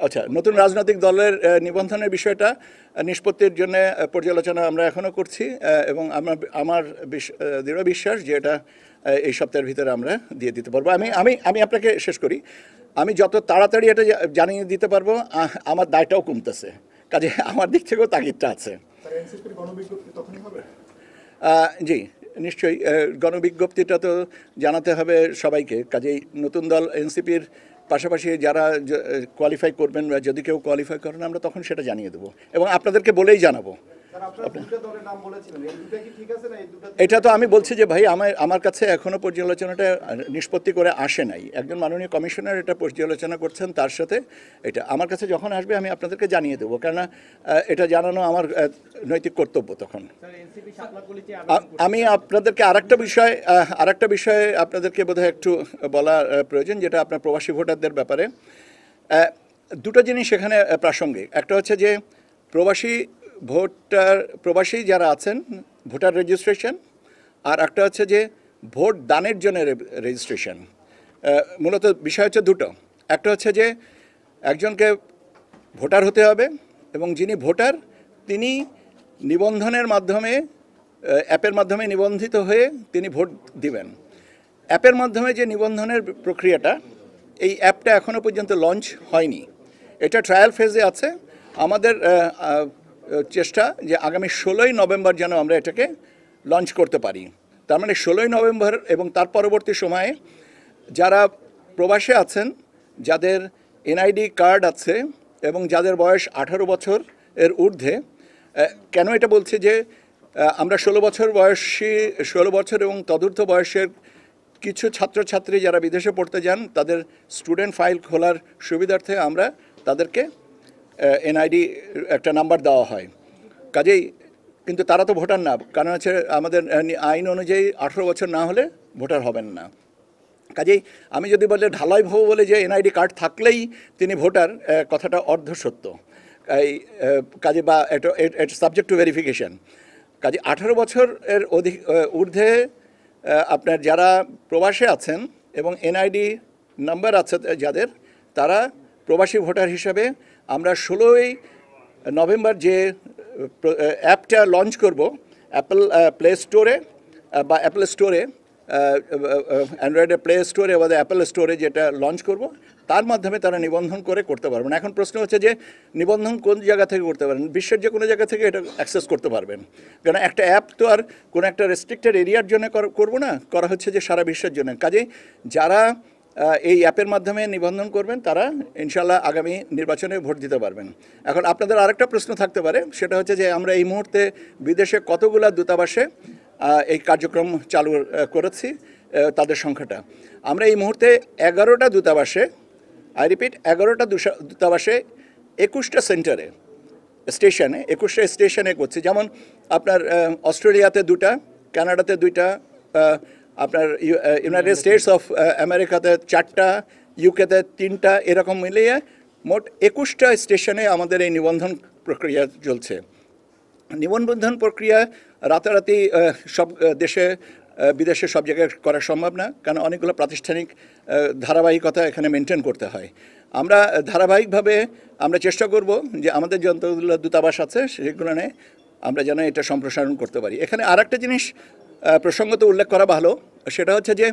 আচ্ছা, নতুন রাজনৈতিক দলের নিবন্ধনের বিষয়টা নিষ্পত্তির জন্য পর্যালোচনা আমরা এখনও করছি এবং আমার দৃঢ় বিশ্বাস যে এটা এই সপ্তাহের ভিতরে আমরা দিয়ে দিতে পারবো। আমি আপনাকে শেষ করি, আমি যত তাড়াতাড়ি এটা জানিয়ে দিতে পারবো আমার দায়টাও কমতেছে, কাজে আমার দিক থেকেও তাগিদটা আছে। জি নিশ্চয়ই, গণবিজ্ঞপ্তিটা তো জানাতে হবে সবাইকে, কাজেই নতুন দল এনসিপির পাশাপাশি যারা কোয়ালিফাই করবেন বা যদি কেউ কোয়ালিফাই করেন আমরা তখন সেটা জানিয়ে দেবো এবং আপনাদেরকে বলেই জানাবো। এটা তো আমি বলছি যে ভাই আমার কাছে এখনও পর্যালোচনাটা নিষ্পত্তি করে আসে নাই, একজন মাননীয় কমিশনার এটা পর্যালোচনা করছেন, তার সাথে এটা আমার কাছে যখন আসবে আমি আপনাদেরকে জানিয়ে দেবো, কেননা এটা জানানো আমার নৈতিক কর্তব্য। তখন আমি আপনাদেরকে আরেকটা বিষয়ে আপনাদেরকে বোধহয় একটু বলা প্রয়োজন, যেটা আপনার প্রবাসী ভোটারদের ব্যাপারে। দুটো জিনিস এখানে প্রাসঙ্গিক, একটা হচ্ছে যে প্রবাসী যারা আছেন ভোটার রেজিস্ট্রেশন, আর একটা হচ্ছে যে ভোট দানের জন্য রেজিস্ট্রেশন। মূলত বিষয় হচ্ছে দুটো, একটা হচ্ছে যে একজনকে ভোটার হতে হবে এবং যিনি ভোটার তিনি নিবন্ধনের মাধ্যমে অ্যাপের মাধ্যমে নিবন্ধিত হয়ে তিনি ভোট দিবেন। অ্যাপের মাধ্যমে যে নিবন্ধনের প্রক্রিয়াটা, এই অ্যাপটা এখনও পর্যন্ত লঞ্চ হয়নি, এটা ট্রায়াল ফেজে আছে। আমাদের চেষ্টা যে আগামী 16ই নভেম্বর যেন আমরা এটাকে লঞ্চ করতে পারি। তার মানে 16ই নভেম্বর এবং তার পরবর্তী সময়ে যারা প্রবাসে আছেন, যাদের এনআইডি কার্ড আছে এবং যাদের বয়স 18 বছর এর ঊর্ধ্বে, কেন এটা বলছি যে আমরা 16 বছর এবং তদূর্ধ্ব বয়সের কিছু ছাত্রছাত্রী যারা বিদেশে পড়তে যান তাদের স্টুডেন্ট ফাইল খোলার সুবিধার্থে আমরা তাদেরকে এনআইডি একটা নাম্বার দেওয়া হয়। কাজেই কিন্তু তারা তো ভোটার না, কারণ হচ্ছে আমাদের আইন অনুযায়ী 18 বছর না হলে ভোটার হবেন না। কাজেই আমি যদি বলে ঢালাই ভাবো বলে যে এনআইডি কার্ড থাকলেই তিনি ভোটার, কথাটা অর্ধসত্য। এই কাজে বা এটা সাবজেক্ট টু ভেরিফিকেশন। কাজে 18 বছরের ঊর্ধ্বে আপনার যারা প্রবাসে আছেন এবং এনআইডি নাম্বার আছে যাদের, তারা প্রবাসী ভোটার হিসাবে আমরা 16ই নভেম্বর যে অ্যাপটা লঞ্চ করব অ্যাপল প্লে স্টোরে বা অ্যাপল স্টোরে, অ্যান্ড্রয়েডের প্লে স্টোরে বা অ্যাপল স্টোরে যেটা লঞ্চ করব, তার মাধ্যমে তারা নিবন্ধন করতে পারবেন। এখন প্রশ্ন হচ্ছে যে নিবন্ধন কোন জায়গা থেকে করতে পারেন? বিশ্বের যে কোনো জায়গা থেকে এটা অ্যাক্সেস করতে পারবেন, কারণ একটা অ্যাপ তো আর কোনো একটা রেস্ট্রিক্টেড এরিয়ার জন্য করব না, করা হচ্ছে যে সারা বিশ্বের জন্য। কাজেই যারা এই অ্যাপের মাধ্যমে নিবন্ধন করবেন তারা ইনশাল্লাহ আগামী নির্বাচনে ভোট দিতে পারবেন। এখন আপনাদের আরেকটা প্রশ্ন থাকতে পারে, সেটা হচ্ছে যে আমরা এই মুহূর্তে বিদেশে কতগুলা দূতাবাসে এই কার্যক্রম চালু করেছি, তাদের সংখ্যাটা আমরা এই মুহূর্তে 11টা দূতাবাসে, আই রিপিট 11টা দূতাবাসে 21টা সেন্টারে স্টেশনে 21টা স্টেশনে করছি। যেমন আপনার অস্ট্রেলিয়াতে 2টা, কানাডাতে 2টা, আপনার ইউনাইটেড স্টেটস অফ আমেরিকাতে 4টা, ইউকেতে 3টা, এরকম মিলিয়ে মোট 21টা স্টেশনে আমাদের এই নিবন্ধন প্রক্রিয়া চলছে। নিবন্ধন প্রক্রিয়া রাতারাতি সব বিদেশে সব জায়গায় করা সম্ভব না, কারণ অনেকগুলো প্রাতিষ্ঠানিক ধারাবাহিকতা এখানে মেনটেন করতে হয়। আমরা ধারাবাহিকভাবে আমরা চেষ্টা করব যে আমাদের যতগুলো দূতাবাস আছে সেগুলো নিয়ে আমরা যেন এটা সম্প্রসারণ করতে পারি। এখানে আরেকটা জিনিস প্রসঙ্গত উল্লেখ করা ভালো, সেটা হচ্ছে যে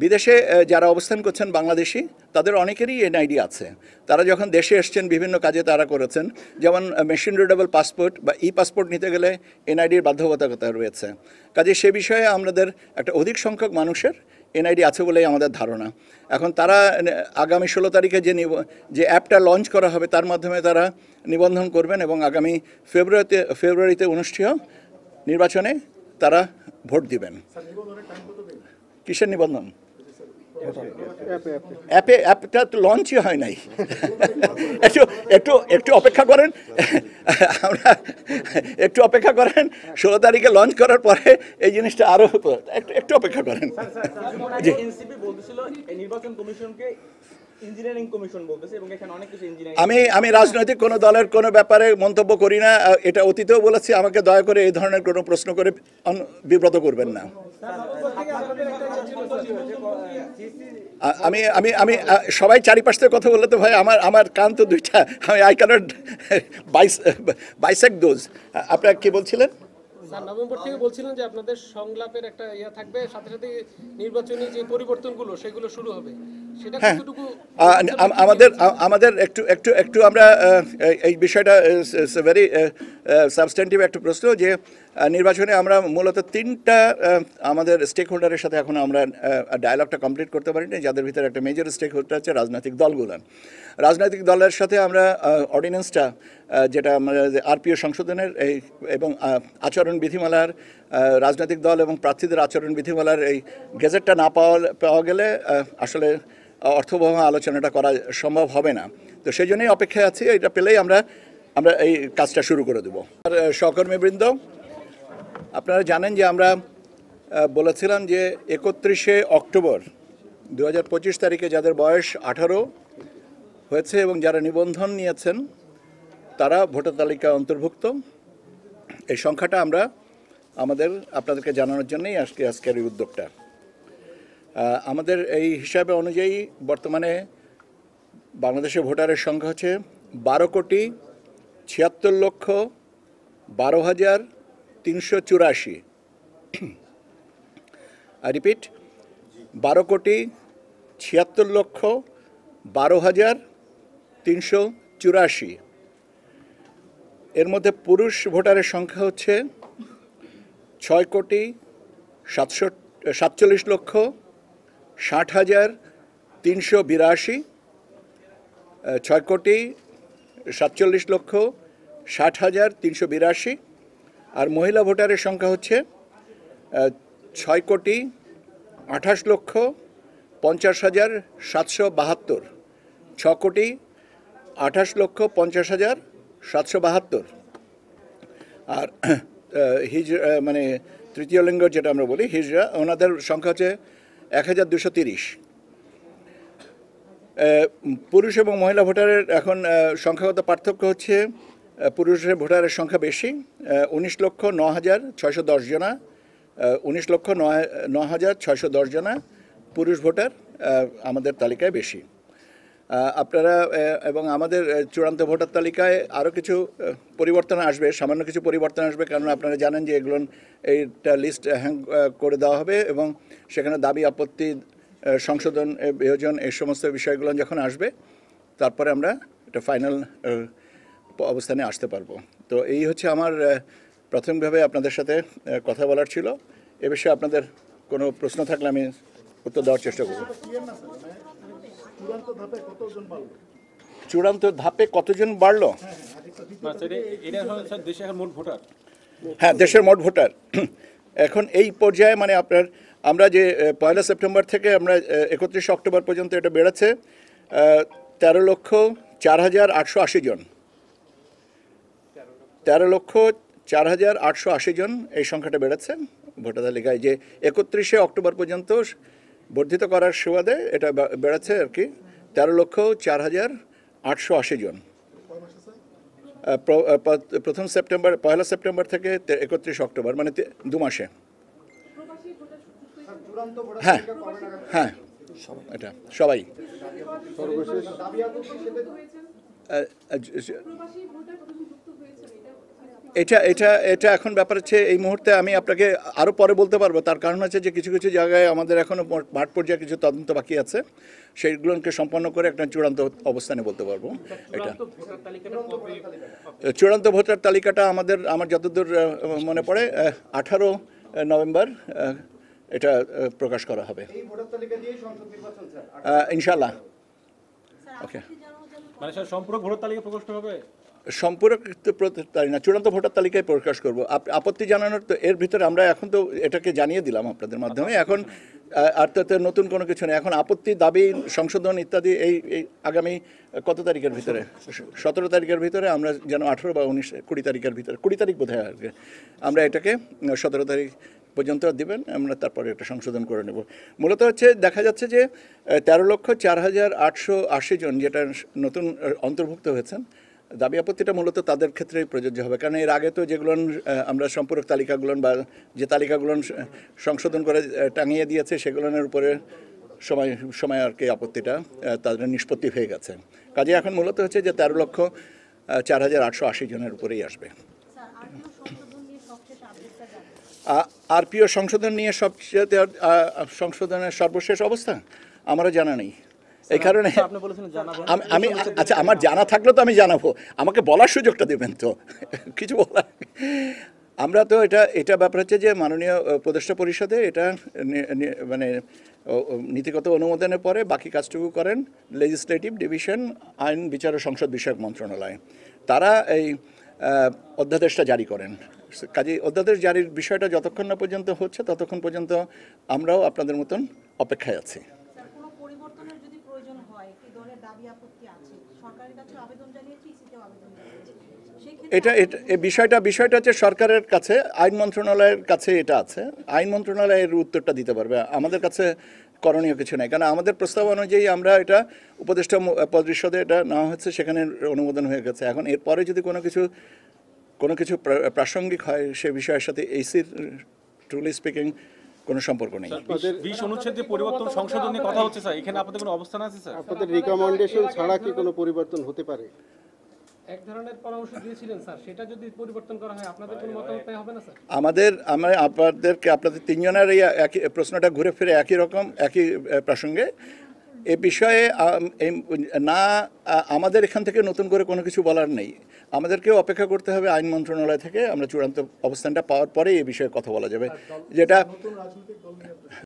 বিদেশে যারা অবস্থান করছেন বাংলাদেশি, তাদের অনেকেরই এনআইডি আছে। তারা যখন দেশে এসছেন বিভিন্ন কাজে তারা করেছেন, যেমন মেশিন রিডেবল পাসপোর্ট বা পাসপোর্ট নিতে গেলে এনআইডির বাধ্যবাধকতা রয়েছে। কাজে সে বিষয়ে আমাদের একটা অধিক সংখ্যক মানুষের এনআইডি আছে বলেই আমাদের ধারণা। এখন তারা আগামী 16 তারিখে যে অ্যাপটা লঞ্চ করা হবে তার মাধ্যমে তারা নিবন্ধন করবেন এবং আগামী ফেব্রুয়ারিতে অনুষ্ঠেয় নির্বাচনে তারা ভোট দিবেন। কিসের নিবন্ধন? অ্যাপটা তো লঞ্চই হয় নাই। একটু অপেক্ষা করেন, আমরা একটু অপেক্ষা করেন, 16 তারিখে লঞ্চ করার পরে এই জিনিসটা আরো একটু অপেক্ষা করেন। আমি রাজনৈতিক কোনো দলের কোনো ব্যাপারে মন্তব্য করি না, এটা অতীতেও বলেছি। আমাকে দয়া করে এই ধরনের কোনো প্রশ্ন করে বিব্রত করবেন না। আমি আমি আমি সবাই চারিপাশ থেকে কথা বললে তো ভাই আমার আমার কান তো দুইটা, আমি আই ক্যানট বাইসেক্ট দোজ। আপনারা কি বলছিলেন? স্যার নভেম্বর থেকে বলছিলেন যে আপনাদের সংলাপের একটা ইয়া থাকবে, সাথে সাথে নির্বাচনী যে পরিবর্তনগুলো সেগুলো শুরু হবে, সেটা হ্যাঁ, কতটুকু আমাদের আমাদের একটু একটু একটু আমরা এই বিষয়টা ভেরি সাবস্ট্যান্টিভ একটা প্রশ্ন যে নির্বাচনে আমরা মূলত তিনটা আমাদের স্টেক হোল্ডারের সাথে এখন আমরা ডায়ালগটা কমপ্লিট করতে পারিনি, যাদের ভিতরে একটা মেজর স্টেক হোল্ডার হচ্ছে রাজনৈতিক দলগুলো। রাজনৈতিক দলের সাথে আমরা অর্ডিন্যান্সটা যেটা আমাদের আরপিও সংশোধনের এই এবং আচরণ বিধিমালার রাজনৈতিক দল এবং প্রার্থীদের আচরণ বিধিমালার এই গেজেটটা না পাওয়া গেলে আসলে অর্থবহ আলোচনাটা করা সম্ভব হবে না। তো সেই জন্যই অপেক্ষায় আছি, এটা পেলেই আমরা এই কাজটা শুরু করে দেবো। আর সহকর্মীবৃন্দ, আপনারা জানেন যে আমরা বলেছিলাম যে 31শে অক্টোবর 2025 তারিখে যাদের বয়স 18 হয়েছে এবং যারা নিবন্ধন নিয়েছেন তারা ভোটার তালিকায় অন্তর্ভুক্ত। এই সংখ্যাটা আমরা আপনাদেরকে জানানোর জন্যই আজকের এই উদ্যোগটা। আমাদের এই হিসাবে অনুযায়ী বর্তমানে বাংলাদেশের ভোটারের সংখ্যা হচ্ছে 12,76,12,384। রিপিট, 12,76,12,384। এর মধ্যে পুরুষ ভোটারের সংখ্যা হচ্ছে 6,47,60,382। 6,47,60,382। আর মহিলা ভোটারের সংখ্যা হচ্ছে 6,28,50,772। 6,28,50,772। আর মানে তৃতীয় লিঙ্গ যেটা আমরা বলি হিজড়া, ওনাদের সংখ্যা হচ্ছে 1,230। পুরুষ এবং মহিলা ভোটারের এখন সংখ্যাগত পার্থক্য হচ্ছে পুরুষের ভোটারের সংখ্যা বেশি, 19,09,610 জনা, 19,09,610 জনা পুরুষ ভোটার আমাদের তালিকায় বেশি। আপনারা এবং আমাদের চূড়ান্ত ভোটার তালিকায় আরও কিছু পরিবর্তন আসবে, সামান্য কিছু পরিবর্তন আসবে, কারণ আপনারা জানেন যে এগুলো এইটা লিস্ট হ্যাং করে দেওয়া হবে এবং সেখানে দাবি আপত্তি সংশোধন বিয়োজন এই সমস্ত বিষয়গুলো যখন আসবে তারপরে আমরা একটা ফাইনাল অবস্থানে আসতে পারবো। তো এই হচ্ছে আমার প্রাথমিকভাবে আপনাদের সাথে কথা বলার ছিল। এ বিষয়ে আপনাদের কোনো প্রশ্ন থাকলে আমি উত্তর দেওয়ার চেষ্টা করব। চূড়ান্ত ধাপে কতজন বাড়লো? হ্যাঁ, দেশের মোট ভোটার এখন এই পর্যায়ে মানে আমরা যে 1 সেপ্টেম্বর থেকে আমরা 31 অক্টোবর পর্যন্ত এটা বেড়েছে 13,04,880 জন। 13,04,880 জন এই সংখ্যাটা বেড়েছে ভোটার তালিকায়, যে 31শে অক্টোবর পর্যন্ত বর্ধিত করার সুবাদে এটা বেড়েছে আর কি 13,04,880 জন। প্রথম সেপ্টেম্বর 1 সেপ্টেম্বর থেকে 31 অক্টোবর মানে 2 মাসে। হ্যাঁ হ্যাঁ, এটা সবাই এটা এটা এটা এখন ব্যাপার হচ্ছে এই মুহূর্তে আমি আপনাকে আরও পরে বলতে পারবো। তার কারণ হচ্ছে যে কিছু কিছু জায়গায় আমাদের এখনও মাঠ পর্যায়ে কিছু তদন্ত বাকি আছে, সেইগুলোকে সম্পন্ন করে একটা চূড়ান্ত অবস্থানে বলতে পারবো। এটা চূড়ান্ত ভোটার তালিকাটা আমার যতদূর মনে পড়ে 18 নভেম্বর এটা প্রকাশ করা হবে ইনশাল্লাহ। ওকে, মানে স্যার সম্পূরক ভোটার তালিকা প্রকাশ হবে? সম্পূরক না, চূড়ান্ত ভোটার তালিকায় প্রকাশ করব। আপত্তি জানানোর তো এর ভিতরে আমরা এখন তো এটাকে জানিয়ে দিলাম আপনাদের মাধ্যমে। এখন আর তাতে নতুন কোনো কিছু নেই। এখন আপত্তি, দাবি, সংশোধন ইত্যাদি এই আগামী কত তারিখের ভিতরে? 17 তারিখের ভিতরে আমরা যেন 18 বা 19 20 তারিখের ভিতরে, 20 তারিখ বোধ হয় আর কি, আমরা এটাকে 17 তারিখ পর্যন্ত দিবেন, আমরা তারপরে এটা সংশোধন করে নেব। মূলত হচ্ছে দেখা যাচ্ছে যে 13,04,880 জন যেটা নতুন অন্তর্ভুক্ত হয়েছেন, দাবি আপত্তিটা মূলত তাদের ক্ষেত্রেই প্রযোজ্য হবে। কারণ এর আগে তো যেগুলো আমরা সম্পূরক তালিকাগুলো বা যে তালিকাগুলো সংশোধন করে টাঙিয়ে দিয়েছে সেগুলোর উপরে সময় আর কি আপত্তিটা তাদের নিষ্পত্তি হয়ে গেছে। কাজে এখন মূলত হচ্ছে যে 13,04,880 জনের উপরেই আসবে। আরপিও সংশোধন নিয়ে সবচেয়ে সংশোধনের সর্বশেষ অবস্থা আমারও জানা নেই। এই কারণে আপনি বলেছেন জানাবেন। আমি আচ্ছা, আমার জানা থাকলে তো আমি জানাবো, আমাকে বলার সুযোগটা দেবেন তো কিছু বলার। আমরা তো এটা ব্যাপার হচ্ছে যে মাননীয় উপদেষ্টা পরিষদে এটা মানে নীতিগত অনুমোদনের পরে বাকি কাজটুকু করেন লেজিসলেটিভ ডিভিশন, আইন বিচার ও সংসদ বিষয়ক মন্ত্রণালয়। তারা এই অধ্যাদেশটা জারি করেন। কাজে অধ্যাদেশ জারির বিষয়টা যতক্ষণ না পর্যন্ত হচ্ছে ততক্ষণ পর্যন্ত আমরাও আপনাদের মতন অপেক্ষায় আছি। কোনো পরিবর্তনের যদি প্রয়োজন হয়, কি ধরনের দাবি আপত্তি আছে, সরকারের কাছে আবেদন জানিয়েছি, ইসিতেও আবেদন জানিয়েছি, এই বিষয়টা হচ্ছে সরকারের কাছে, আইন মন্ত্রণালয়ের কাছে এটা আছে। আইন মন্ত্রণালয়ের উত্তরটা দিতে পারবে, আমাদের কাছে করণীয় কিছু নেই। কারণ আমাদের প্রস্তাব অনুযায়ী আমরা এটা উপদেষ্টা পরিষদে এটা নেওয়া হচ্ছে, সেখানে অনুমোদন হয়ে গেছে। এখন এরপরে যদি কোনো কিছু প্রাসঙ্গিক হয় সে বিষয়ের সাথে এইসির ট্রুলি স্পিকিং কোনো সম্পর্ক নেই। 20 অনুচ্ছেদ দিয়ে পরিবর্তন সংশোধন নিয়ে কথা হচ্ছে স্যার, এখানে আপনাদের কোনো অবস্থান আছে স্যার? আপনাদের রিকমেন্ডেশন ছাড়া কি কোনো পরিবর্তন হতে পারে? এক ধরনের পরামর্শ দিয়েছিলেন স্যার, সেটা যদি পরিবর্তন করা হয় আপনাদের কোনো মতামত হবে না স্যার? আপনাদের তিনজনের এই একই প্রশ্নটা ঘুরে ফিরে একই প্রসঙ্গে। এ বিষয়ে আমাদের এখান থেকে নতুন করে কোনো কিছু বলার নেই। আমাদেরকেও অপেক্ষা করতে হবে আইন মন্ত্রণালয় থেকে। আমরা চূড়ান্ত অবস্থানটা পাওয়ার পরেই এ বিষয়ে কথা বলা যাবে, যেটা